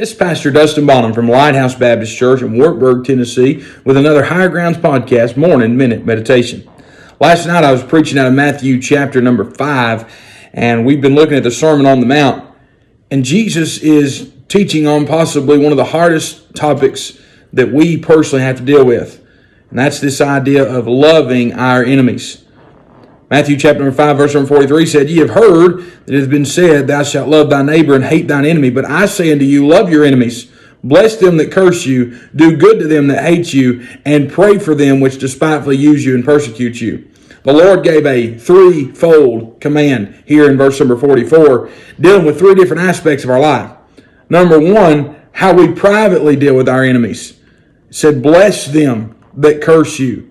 This is Pastor Dustin Bonham from Lighthouse Baptist Church in Wartburg, Tennessee, with another Higher Grounds podcast morning minute meditation. Last night I was preaching out of Matthew chapter number 5, and we've been looking at the Sermon on the Mount. And Jesus is teaching on possibly one of the hardest topics that we personally have to deal with. And that's this idea of loving our enemies. Matthew chapter number 5, verse number 43 said, "Ye have heard that it has been said, Thou shalt love thy neighbor and hate thine enemy. But I say unto you, love your enemies, bless them that curse you, do good to them that hate you, and pray for them which despitefully use you and persecute you." The Lord gave a threefold command here in verse number 44, dealing with three different aspects of our life. Number one, how we privately deal with our enemies. It said, bless them that curse you.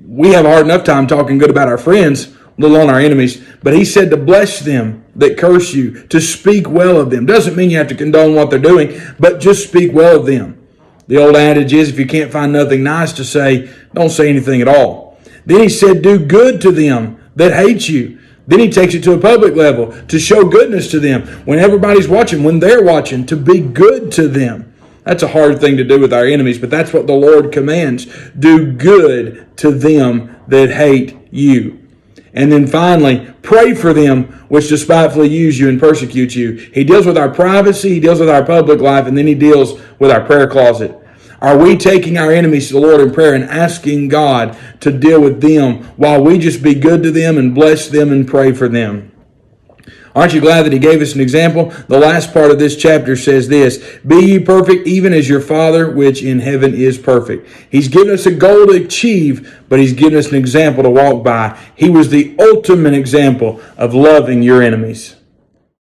We have a hard enough time talking good about our friends, let alone our enemies. But he said to bless them that curse you, to speak well of them. Doesn't mean you have to condone what they're doing, but just speak well of them. The old adage is, if you can't find nothing nice to say, don't say anything at all. Then he said, do good to them that hate you. Then he takes it to a public level, to show goodness to them. When everybody's watching, when they're watching, to be good to them. That's a hard thing to do with our enemies, but that's what the Lord commands. Do good to them that hate you. And then finally, pray for them which despitefully use you and persecute you. He deals with our privacy, he deals with our public life, and then he deals with our prayer closet. Are we taking our enemies to the Lord in prayer and asking God to deal with them while we just be good to them and bless them and pray for them? Aren't you glad that he gave us an example? The last part of this chapter says this, "Be ye perfect, even as your Father which in heaven is perfect." He's given us a goal to achieve, but he's given us an example to walk by. He was the ultimate example of loving your enemies.